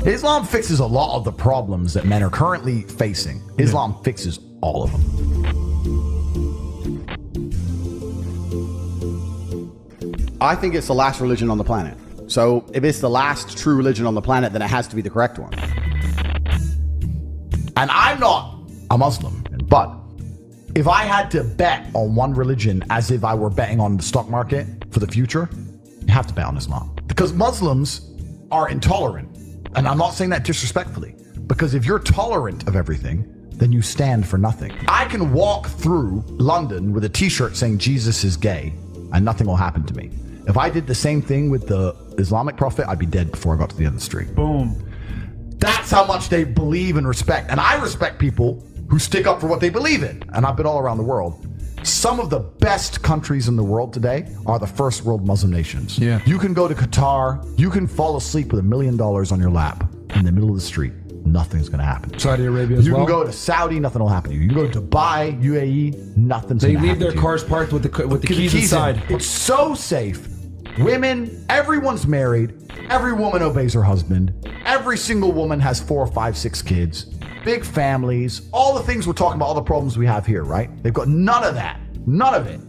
Islam fixes a lot of the problems that men are currently facing. Islam fixes all of them. I think it's the last religion on the planet. So if it's the last true religion on the planet, then it has to be the correct one. And I'm not a Muslim, but if I had to bet on one religion as if I were betting on the stock market for the future, you have to bet on Islam. Because Muslims are intolerant. And I'm not saying that disrespectfully, because if you're tolerant of everything, then you stand for nothing. I can walk through London with a t-shirt saying Jesus is gay and nothing will happen to me. If I did the same thing with the Islamic prophet, I'd be dead before I got to the end of the street. Boom. That's how much they believe and respect. And I respect people who stick up for what they believe in. And I've been all around the world. Some of the best countries in the world today are the first world Muslim nations. Yeah. You can go to Qatar, you can fall asleep with $1 million on your lap in the middle of the street. Nothing's going to happen. Saudi Arabia as well. You can go to Saudi, nothing will happen to you. You can go to Dubai, UAE, nothing's They going to happen leave their to you. cars parked with the keys inside. It's so safe. Women, everyone's married. Every woman obeys her husband. Every single woman has 4, 5, 6 kids. Big families. All the things we're talking about, all the problems we have here, right? They've got none of that. None of it.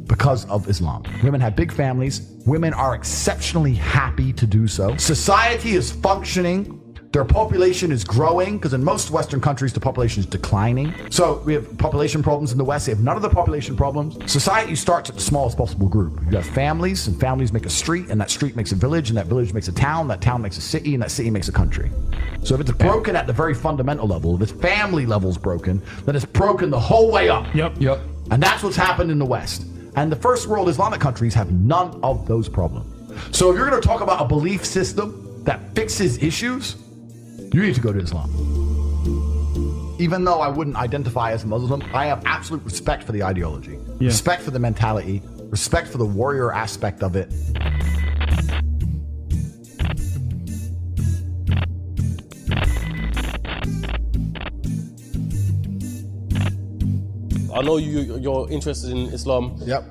Because of Islam. Women have big families. Women are exceptionally happy to do so. Society is functioning. Their population is growing, because in most Western countries, the population is declining. So we have population problems in the West. They have none of the population problems. Society starts at the smallest possible group. You have families, and families make a street, and that street makes a village, and that village makes a town, that town makes a city, and that city makes a country. So if it's broken at the very fundamental level, if its family level's broken, then it's broken the whole way up. Yep. And that's what's happened in the West. And the first world Islamic countries have none of those problems. So if you're going to talk about a belief system that fixes issues, you need to go to Islam. Even though I wouldn't identify as a Muslim, I have absolute respect for the ideology, respect for the mentality, respect for the warrior aspect of it. I know you're interested in Islam. Yep.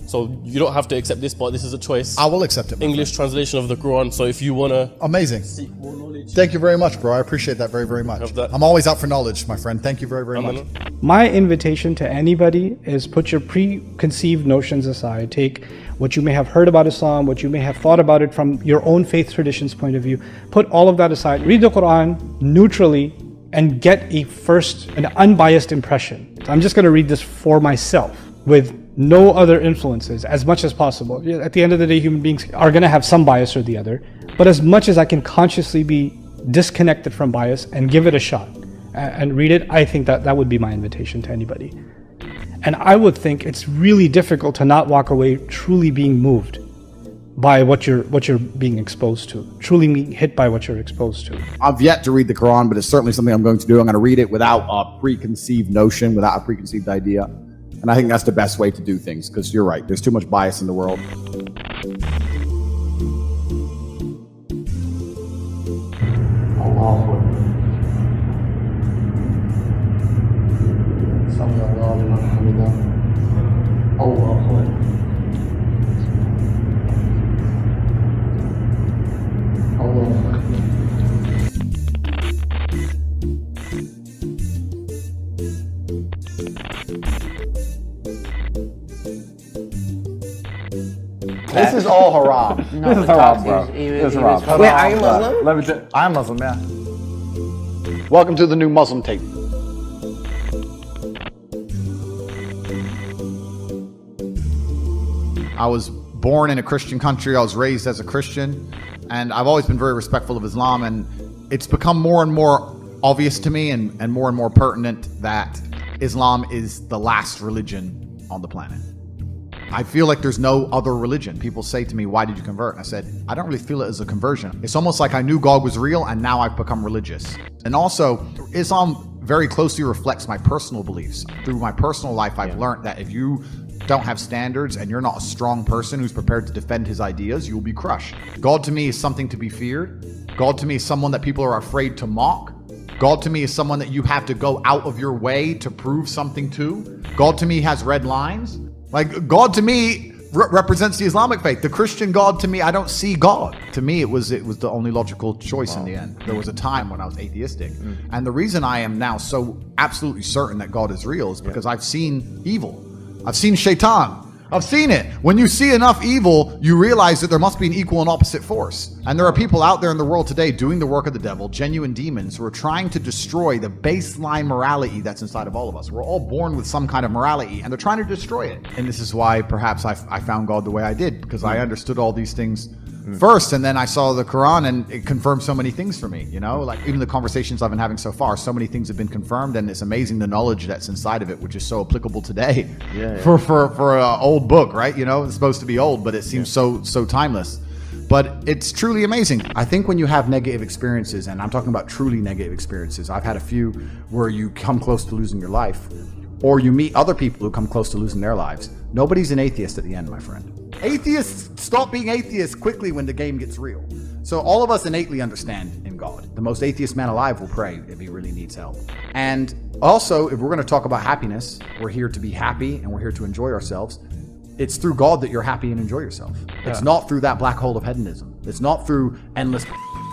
So you don't have to accept this, but this is a choice. I will accept it. English translation of the Quran. So if you want to Amazing. seek more knowledge. Thank you very much, bro. I appreciate that very, very much. Have that. I'm always out for knowledge, my friend. Thank you very, very much. My invitation to anybody is put your preconceived notions aside. Take what you may have heard about Islam, what you may have thought about it from your own faith tradition's point of view. Put all of that aside. Read the Quran neutrally and get an unbiased impression. So I'm just going to read this for myself with no other influences as much as possible. At the end of the day, human beings are going to have some bias or the other, but as much as I can consciously be disconnected from bias and give it a shot and read it, I think that would be my invitation to anybody. And I would think it's really difficult to not walk away truly being moved by what you're being exposed to, truly being hit by what you're exposed to. I've yet to read the Quran, but it's certainly something I'm going to do. I'm going to read it without a preconceived notion, without a preconceived idea. And I think that's the best way to do things, because you're right. There's too much bias in the world. This is all haram. No, this is haram, bro. This is haram. Wait, are you Muslim? Let me tell you, I'm Muslim, yeah. Welcome to the new Muslim Tate. I was born in a Christian country. I was raised as a Christian, and I've always been very respectful of Islam, and it's become more and more obvious to me and more pertinent that Islam is the last religion on the planet. I feel like there's no other religion. People say to me, why did you convert? And I said, I don't really feel it as a conversion. It's almost like I knew God was real and now I've become religious. And also, Islam very closely reflects my personal beliefs. Through my personal life, I've learned that if you don't have standards and you're not a strong person who's prepared to defend his ideas, you will be crushed. God to me is something to be feared. God to me is someone that people are afraid to mock. God to me is someone that you have to go out of your way to prove something to. God to me has red lines. Like, God to me represents the Islamic faith. The Christian God, to me, I don't see God. To me, it was the only logical choice in the end. There was a time when I was atheistic. And the reason I am now so absolutely certain that God is real is because I've seen evil. I've seen shaitan. I've seen it. When you see enough evil, you realize that there must be an equal and opposite force. And there are people out there in the world today doing the work of the devil, genuine demons, who are trying to destroy the baseline morality that's inside of all of us. We're all born with some kind of morality, and they're trying to destroy it. And this is why perhaps I found God the way I did, because I understood all these things first, and then I saw the Quran, and it confirmed so many things for me. You know, like even the conversations I've been having so far, so many things have been confirmed, and it's amazing the knowledge that's inside of it, which is so applicable today. For an old book, right? You know, it's supposed to be old, but it seems so timeless. But it's truly amazing. I think when you have negative experiences, and I'm talking about truly negative experiences, I've had a few where you come close to losing your life, or you meet other people who come close to losing their lives. Nobody's an atheist at the end, my friend. Atheists stop being atheists quickly when the game gets real. So all of us innately understand in God. The most atheist man alive will pray if he really needs help. And also, if we're going to talk about happiness, we're here to be happy and we're here to enjoy ourselves. It's through God that you're happy and enjoy yourself. It's not through that black hole of hedonism. It's not through endless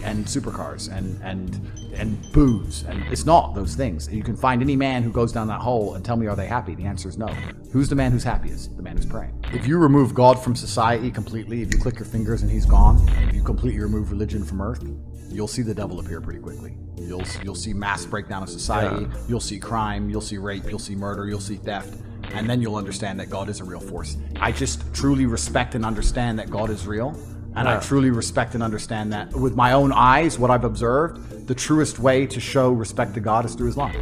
and supercars and booze. And it's not those things. You can find any man who goes down that hole and tell me, are they happy? The answer is no. Who's the man who's happiest? The man who's praying. If you remove God from society completely, if you click your fingers and he's gone, if you completely remove religion from earth, you'll see the devil appear pretty quickly. You'll see mass breakdown of society. You'll see crime. You'll see rape. You'll see murder. You'll see theft. And then you'll understand that God is a real force. I just truly respect and understand that God is real. And I truly respect and understand that with my own eyes, what I've observed, the truest way to show respect to God is through Islam.